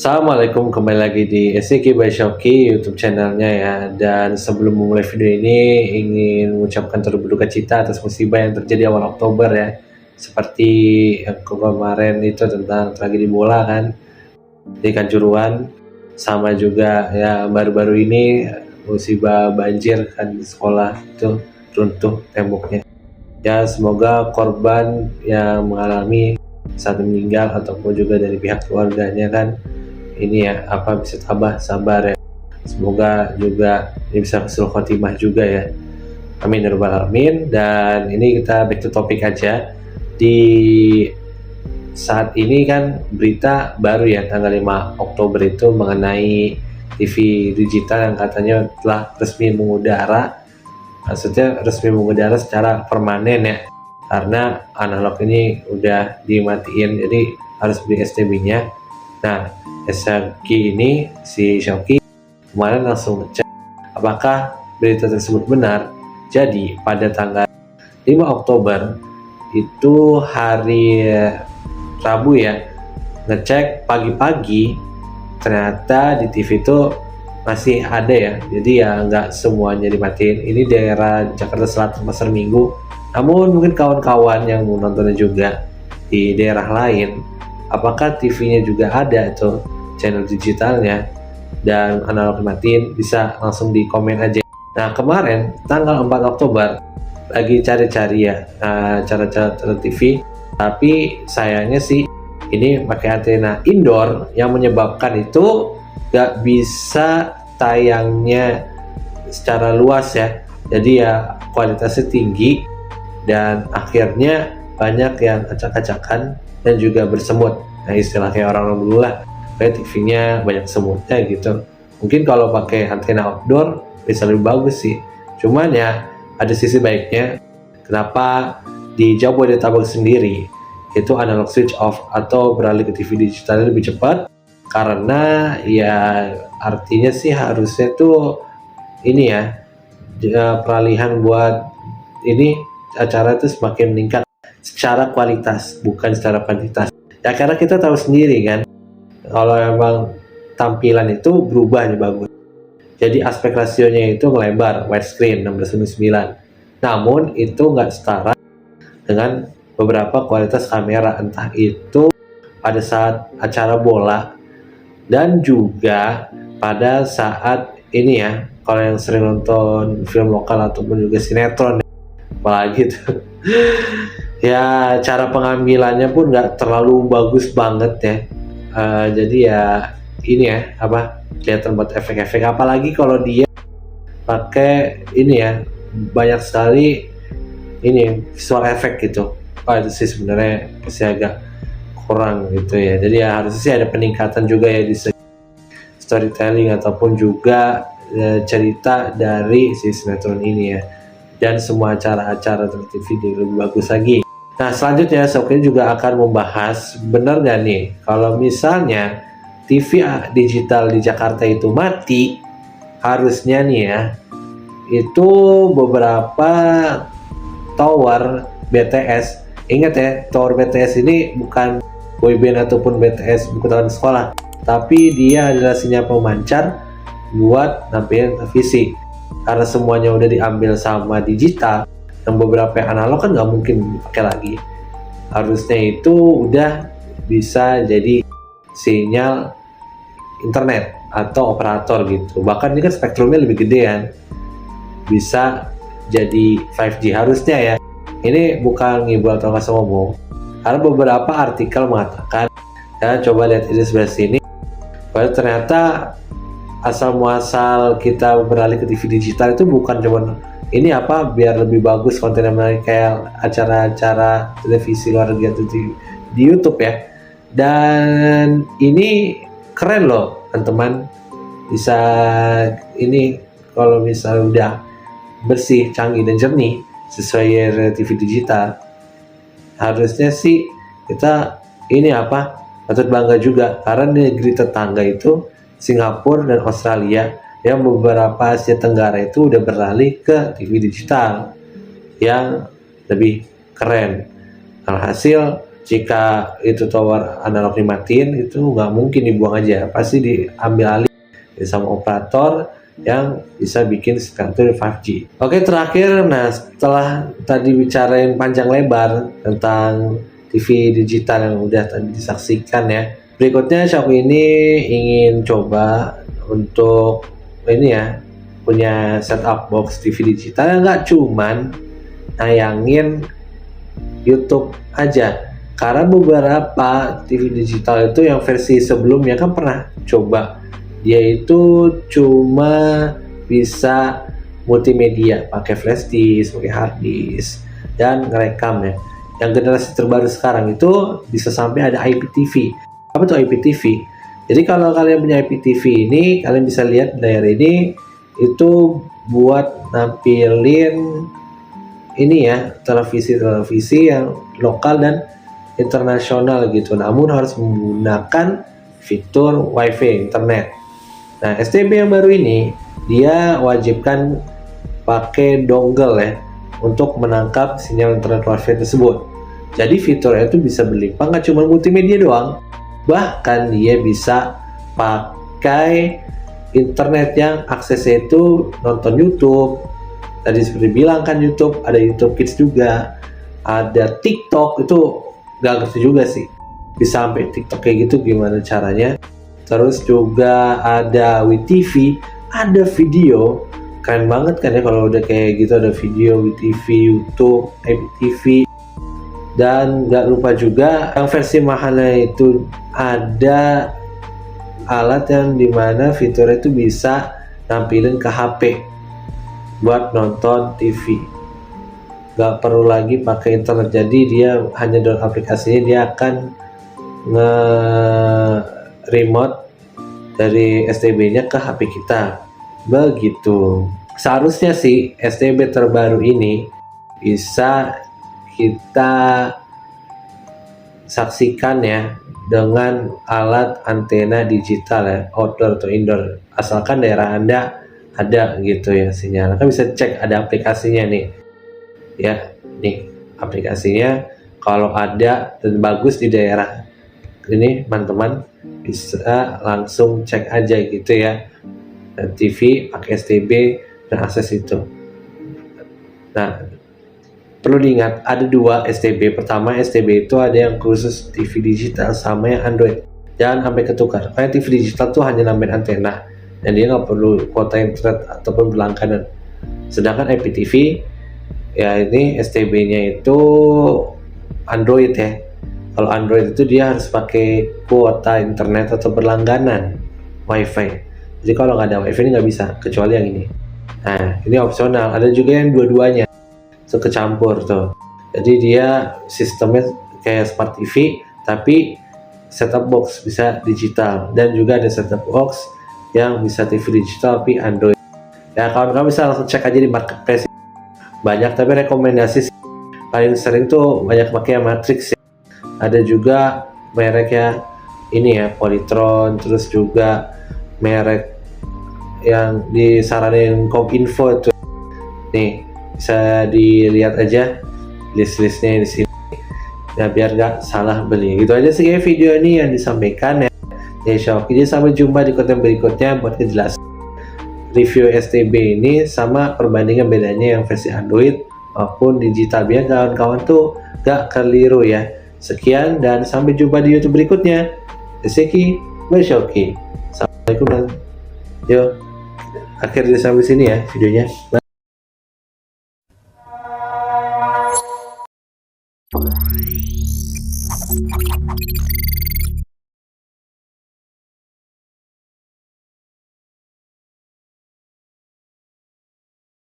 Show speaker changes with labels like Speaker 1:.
Speaker 1: Assalamualaikum, kembali lagi di SCK by Shoki YouTube channelnya ya. Dan sebelum memulai video ini ingin mengucapkan turut berduka cita atas musibah yang terjadi awal Oktober ya. Seperti yang kemarin itu tentang tragedi bola kan di Kanjuruhan, sama juga ya baru-baru ini musibah banjir kan di sekolah itu runtuh temboknya. Ya semoga korban yang mengalami saat meninggal ataupun juga dari pihak keluarganya kan ini ya bisa tabah sabar ya, semoga juga ini bisa husnul khotimah juga ya, amin ya rabbal alamin. Dan ini kita back to topik aja. Di saat ini kan berita baru ya tanggal 5 Oktober itu mengenai TV digital yang katanya telah resmi mengudara, maksudnya resmi mengudara secara permanen ya, karena analog ini udah dimatiin, jadi harus beli STB-nya. Nah, SRQ ini si Shoki kemarin langsung ngecek apakah berita tersebut benar. Jadi pada tanggal 5 Oktober itu hari Rabu ya, ngecek pagi-pagi ternyata di TV itu masih ada ya, jadi ya nggak semuanya dimatiin. Ini daerah Jakarta Selatan Pasar Minggu, namun mungkin kawan-kawan yang mau nontonnya juga di daerah lain, apakah TV-nya juga ada tuh channel digitalnya dan analog dimatiin, bisa langsung di komen aja. Nah kemarin tanggal 4 Oktober lagi cari-cari ya cara-cara TV, tapi sayangnya sih ini pakai antena indoor yang menyebabkan itu gak bisa tayangnya secara luas ya, jadi ya kualitasnya tinggi dan akhirnya banyak yang acak-acakan dan juga bersemut. Nah istilah kayak orang-orang dulu lah, kayak TV-nya banyak semutnya gitu. Mungkin kalau pakai antena outdoor bisa lebih bagus sih, cuman ya ada sisi baiknya. Kenapa di Jabodetabek sendiri itu analog switch off atau beralih ke TV digital lebih cepat? Karena ya artinya sih harusnya tuh ini ya peralihan buat ini acara itu semakin meningkat secara kualitas bukan secara kuantitas ya, karena kita tahu sendiri kan kalau emang tampilan itu berubah bagus, jadi aspek rasionya itu melebar, widescreen 16:9, namun itu nggak setara dengan beberapa kualitas kamera, entah itu pada saat acara bola dan juga pada saat ini ya, kalau yang sering nonton film lokal ataupun juga sinetron apalagi tuh ya cara pengambilannya pun nggak terlalu bagus banget ya. Jadi ya ini ya kelihatan buat efek-efek, apalagi kalau dia pakai ini ya banyak sekali ini visual efek gitu. Itu sih sebenarnya masih agak kurang gitu ya, jadi ya harusnya sih ada peningkatan juga ya di storytelling ataupun juga cerita dari si sinetron ini ya, dan semua acara-acara TV lebih bagus lagi. Nah selanjutnya Shoki juga akan membahas benar nggak nih kalau misalnya TV digital di Jakarta itu mati, harusnya nih ya itu beberapa tower BTS, ingat ya tower BTS ini bukan boyband ataupun BTS buku tahun sekolah, tapi dia adalah sinyal pemancar buat nampilin televisi. Karena semuanya udah diambil sama digital, yang beberapa yang analog kan nggak mungkin dipakai lagi, harusnya itu udah bisa jadi sinyal internet atau operator gitu. Bahkan ini kan spektrumnya lebih gede kan, bisa jadi 5G harusnya ya. Ini bukan ngibul atau nggak ngomong, karena beberapa artikel mengatakan ya, coba lihat ini sebelah sini, bahwa ternyata asal muasal kita beralih ke TV digital itu bukan cuma ini biar lebih bagus kontennya, kayak acara-acara televisi luar negeri di YouTube ya. Dan ini keren loh teman-teman, bisa ini kalau misalnya udah bersih, canggih dan jernih sesuai TV digital, harusnya sih kita ini patut bangga juga, karena negeri tetangga itu Singapura dan Australia yang beberapa Asia Tenggara itu udah beralih ke TV digital yang lebih keren. Alhasil Jika itu tower analog dimatiin, itu nggak mungkin dibuang aja, pasti diambil alih sama operator yang bisa bikin kartu 5G. Oke, terakhir, nah setelah tadi bicarain panjang lebar tentang TV digital yang udah tadi disaksikan ya, berikutnya Xiaomi ini ingin coba untuk ini ya, punya setup box TV digital yang nggak cuman nayangin YouTube aja. Karena beberapa TV digital itu yang versi sebelumnya kan pernah coba, dia itu cuma bisa multimedia, pakai flash disk, pakai hard disk, dan ngerekam ya. Yang generasi terbaru sekarang itu bisa sampai ada IPTV. Apa tuh IPTV? Jadi kalau kalian punya IPTV ini, kalian bisa lihat layar ini itu buat nampilin ini ya, televisi yang lokal dan internasional gitu, namun harus menggunakan fitur WiFi internet. Nah, STB yang baru ini dia wajibkan pakai dongle ya untuk menangkap sinyal internet WiFi tersebut. Jadi fiturnya itu bisa berlimpah, nggak cuma multimedia doang, bahkan dia bisa pakai internet yang aksesnya itu nonton YouTube. Tadi seperti bilang kan YouTube, ada YouTube Kids juga, ada TikTok, itu gak ngerti juga sih bisa sampai TikTok kayak gitu gimana caranya. Terus juga ada WeTV, ada video, keren banget kan ya kalau udah kayak gitu, ada video WeTV, YouTube, IPTV. Dan gak lupa juga yang versi mahalnya itu ada alat yang dimana fiturnya itu bisa nampilin ke HP buat nonton TV, gak perlu lagi pakai internet. Jadi dia hanya download aplikasinya, dia akan nge-remote dari STB-nya ke HP kita, begitu. Seharusnya sih STB terbaru ini bisa kita saksikan ya dengan alat antena digital ya, outdoor atau indoor, asalkan daerah Anda ada gitu ya sinyal. Kan bisa cek, ada aplikasinya nih ya, nih aplikasinya, kalau ada dan bagus di daerah ini, teman-teman bisa langsung cek aja gitu ya, dan TV pakai STB dan akses itu. Nah, perlu diingat ada dua STB. Pertama, STB itu ada yang khusus TV digital sama yang Android, jangan sampai ketukar, karena TV digital tuh hanya nambahin antena dan dia nggak perlu kuota internet ataupun berlangganan. Sedangkan IPTV ya, ini STB-nya itu Android ya. Kalau Android itu dia harus pakai kuota internet atau berlangganan WiFi. Jadi kalau nggak ada WiFi ini nggak bisa, kecuali yang ini. Nah, ini opsional. Ada juga yang dua-duanya, so kecampur tuh. Jadi dia sistemnya kayak smart TV, tapi set-top box bisa digital, dan juga ada set-top box yang bisa TV digital tapi Android. Ya kawan-kawan bisa langsung cek aja di marketplace, banyak, tapi rekomendasi paling sering tuh banyak pakai Matrix ya. Ada juga merek ya ini ya, Polytron, terus juga merek yang disaranin Kominfo tuh. Nih bisa dilihat aja list-listnya di sini. Nah, biar nggak salah beli. Gitu aja sih video ini yang disampaikan ya. Jadi sampai jumpa di konten berikutnya buat ngejelasin review STB ini sama perbandingan bedanya yang versi Android maupun digital, biar kawan-kawan tuh gak keliru ya. Sekian dan sampai jumpa di YouTube berikutnya. Seki Bashoki. Assalamualaikum dan yuk, akhirnya sampai sini ya videonya. Bye.